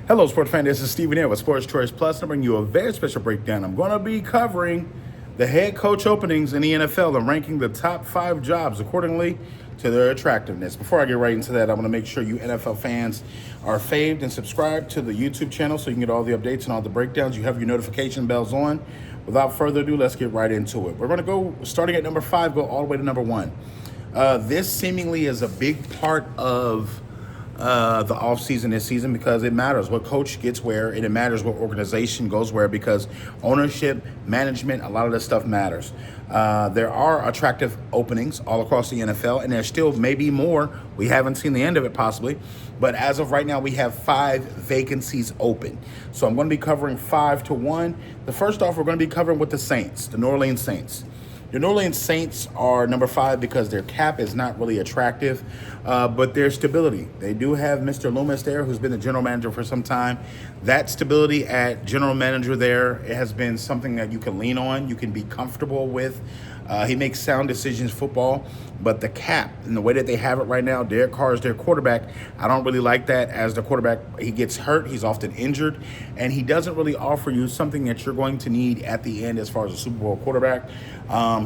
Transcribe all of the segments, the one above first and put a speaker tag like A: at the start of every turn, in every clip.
A: Hello, sports fan. This is Stephen here with Sports Choice Plus. I'm bringing you a very special breakdown. I'm going to be covering the head coach openings in the NFL and ranking the top 5 jobs accordingly to their attractiveness. Before I get right into that, I want to make sure you NFL fans are faved and subscribed to the YouTube channel so you can get all the updates and all the breakdowns. You have your notification bells on. Without further ado, let's get right into it. We're going to go starting at number 5, go all the way to number 1. This seemingly is a big part of the offseason this season because it matters what coach gets where, and it matters what organization goes where because ownership, management, a lot of this stuff matters. There are attractive openings all across the NFL, and there still may be more. We haven't seen the end of it possibly, but as of right now, we have 5 vacancies open. So I'm going to be covering 5 to 1. The first off, we're going to be covering with the Saints, the New Orleans Saints. The New Orleans Saints are number 5 because their cap is not really attractive, but their stability. They do have Mr. Loomis there, who's been the general manager for some time. That stability at general manager there, it has been something that you can lean on, you can be comfortable with. He makes sound decisions football, but the cap and the way that they have it right now, Derek Carr is their quarterback. I don't really like that as the quarterback. He gets hurt, he's often injured, and he doesn't really offer you something that you're going to need at the end as far as a Super Bowl quarterback.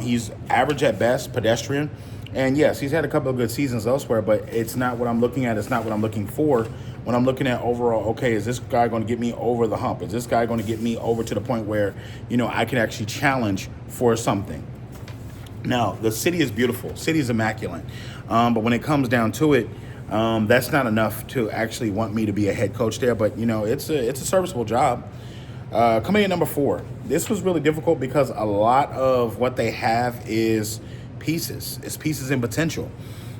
A: He's average at best, pedestrian. And yes, he's had a couple of good seasons elsewhere, but it's not what I'm looking at. It's not what I'm looking for when I'm looking at overall, okay, is this guy going to get me over the hump? Is this guy going to get me over to the point where, I can actually challenge for something? Now, the city is beautiful. City is immaculate. But when it comes down to it, that's not enough to actually want me to be a head coach there. But, it's a serviceable job. Coming in number 4, this was really difficult because a lot of what they have is pieces. It's pieces in potential.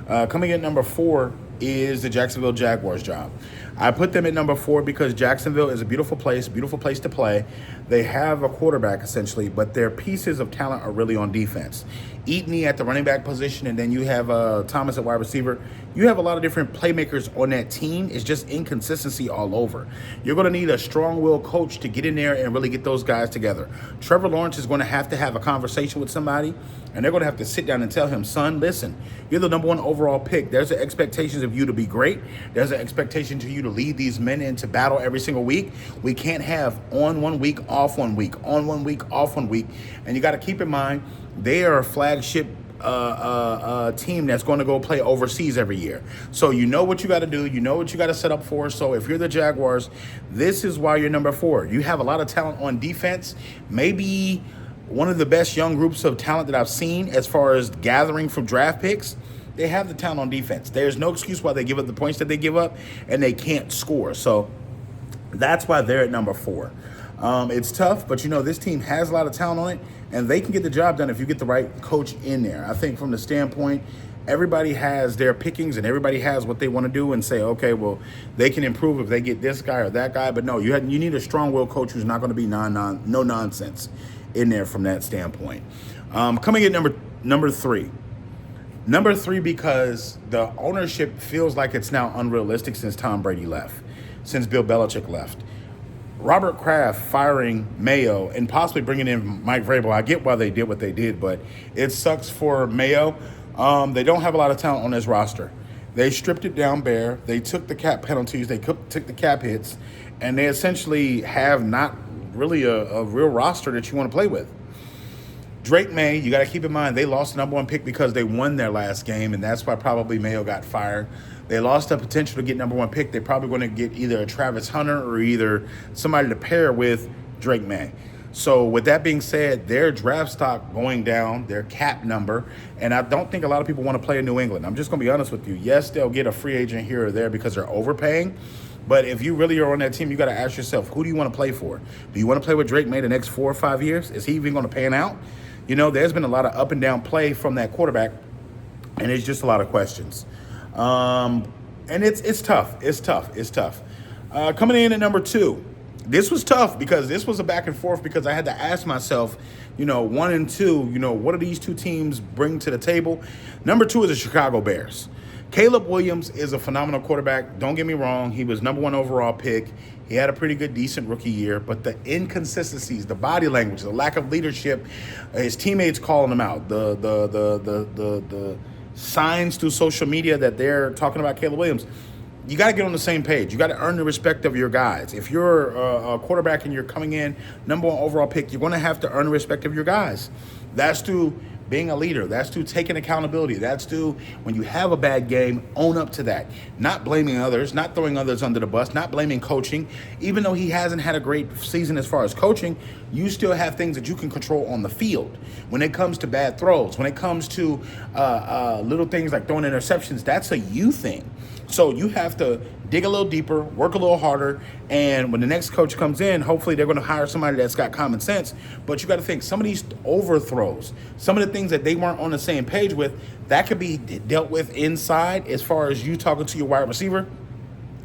A: Coming in number 4 is the Jacksonville Jaguars job. I put them at number 4 because Jacksonville is a beautiful place to play. They have a quarterback essentially, but their pieces of talent are really on defense. Eatoney at the running back position, and then you have Thomas at wide receiver. You have a lot of different playmakers on that team. It's just inconsistency all over. You're going to need a strong-willed coach to get in there and really get those guys together. Trevor Lawrence is going to have a conversation with somebody, and they're going to have to sit down and tell him, son, listen, you're the number 1 overall pick. There's an expectation of you to be great. There's an expectation to you to lead these men into battle every single week. We can't have on 1 week, off 1 week, on 1 week, off 1 week. And you got to keep in mind, they are a flagship team that's going to go play overseas every year. So you know what you got to do. You know what you got to set up for. So if you're the Jaguars, this is why you're number 4. You have a lot of talent on defense. Maybe one of the best young groups of talent that I've seen as far as gathering from draft picks. They have the talent on defense. There's no excuse why they give up the points that they give up, and they can't score. So that's why they're at number 4. It's tough, but this team has a lot of talent on it, and they can get the job done if you get the right coach in there. I think from the standpoint, everybody has their pickings and everybody has what they want to do and say, okay, well, they can improve if they get this guy or that guy. But no, you need a strong-willed coach who's not going to be no nonsense in there from that standpoint. Coming in number 3. Number 3 because the ownership feels like it's now unrealistic since Tom Brady left, since Bill Belichick left. Robert Kraft firing Mayo and possibly bringing in Mike Vrabel. I get why they did what they did, but it sucks for Mayo. They don't have a lot of talent on this roster. They stripped it down bare. They took the cap penalties. They took the cap hits, and they essentially have not really a real roster that you want to play with. Drake May, you got to keep in mind, they lost the number 1 pick because they won their last game, and that's why probably Mayo got fired. They lost the potential to get number 1 pick. They're probably going to get either a Travis Hunter or either somebody to pair with Drake May. So with that being said, their draft stock going down, their cap number, and I don't think a lot of people want to play in New England. I'm just going to be honest with you. Yes, they'll get a free agent here or there because they're overpaying. But if you really are on that team, you got to ask yourself, who do you want to play for? Do you want to play with Drake May the next 4 or 5 years? Is he even going to pan out? There's been a lot of up and down play from that quarterback, and it's just a lot of questions. And it's tough. It's tough. Coming in at number 2. This was tough because this was a back and forth because I had to ask myself, 1 and 2, what do these 2 teams bring to the table? Number 2 is the Chicago Bears. Caleb Williams is a phenomenal quarterback. Don't get me wrong. He was number 1 overall pick. He had a pretty good, decent rookie year, but the inconsistencies, the body language, the lack of leadership, his teammates calling him out, the signs through social media that they're talking about Caleb Williams, you got to get on the same page. You got to earn the respect of your guys. If you're a quarterback and you're coming in number 1 overall pick, you're going to have to earn the respect of your guys. That's through being a leader. That's through taking accountability. That's through, when you have a bad game, own up to that. Not blaming others, not throwing others under the bus, not blaming coaching. Even though he hasn't had a great season as far as coaching, you still have things that you can control on the field. When it comes to bad throws, when it comes to little things like throwing interceptions, that's a you thing. So you have to dig a little deeper, work a little harder, and when the next coach comes in, hopefully they're going to hire somebody that's got common sense. But you got to think, some of these overthrows, some of the things that they weren't on the same page with, that could be dealt with inside as far as you talking to your wide receiver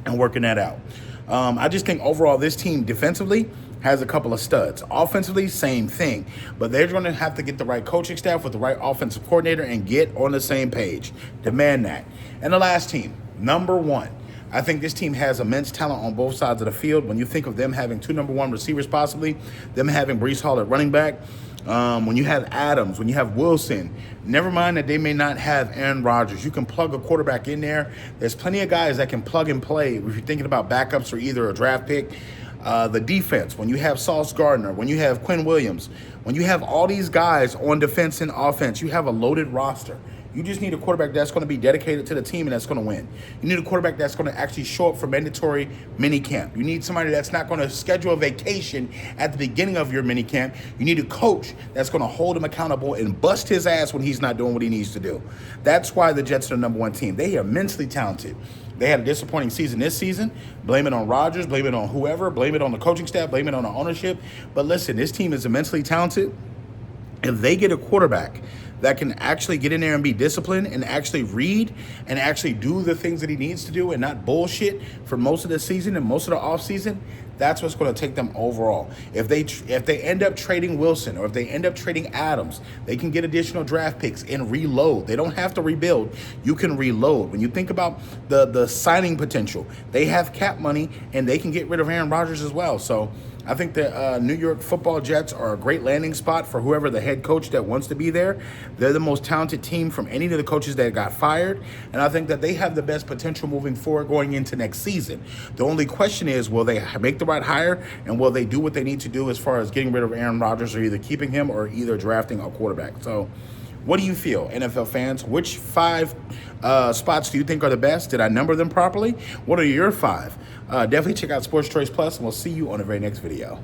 A: and working that out. I just think overall this team defensively has a couple of studs. Offensively, same thing. But they're going to have to get the right coaching staff with the right offensive coordinator and get on the same page. Demand that. And the last team, number 1. I think this team has immense talent on both sides of the field. When you think of them having 2 number 1 receivers possibly, them having Breece Hall at running back, when you have Adams, when you have Wilson, never mind that they may not have Aaron Rodgers. You can plug a quarterback in there. There's plenty of guys that can plug and play if you're thinking about backups or either a draft pick. The defense, when you have Sauce Gardner, when you have Quinn Williams, when you have all these guys on defense and offense, you have a loaded roster. You just need a quarterback that's going to be dedicated to the team and that's going to win. You need a quarterback that's going to actually show up for mandatory mini camp. You need somebody that's not going to schedule a vacation at the beginning of your mini camp. You need a coach that's going to hold him accountable and bust his ass when he's not doing what he needs to do. That's why the Jets are the number 1 team. They are immensely talented. They had a disappointing season this season. Blame it on Rodgers, blame it on whoever, blame it on the coaching staff, blame it on the ownership. But listen, this team is immensely talented. If they get a quarterback that can actually get in there and be disciplined and actually read and actually do the things that he needs to do and not bullshit for most of the season and most of the offseason, that's what's going to take them overall. If they end up trading Wilson or if they end up trading Adams, they can get additional draft picks and reload. They don't have to rebuild. You can reload. When you think about the signing potential, they have cap money and they can get rid of Aaron Rodgers as well. So I think the New York Football Jets are a great landing spot for whoever the head coach that wants to be there. They're the most talented team from any of the coaches that got fired, and I think that they have the best potential moving forward going into next season. The only question is, will they make the right hire, and will they do what they need to do as far as getting rid of Aaron Rodgers or either keeping him or either drafting a quarterback? So what do you feel, NFL fans? Which 5 spots do you think are the best? Did I number them properly? What are your 5? Definitely check out Sports Choice Plus, and we'll see you on the very next video.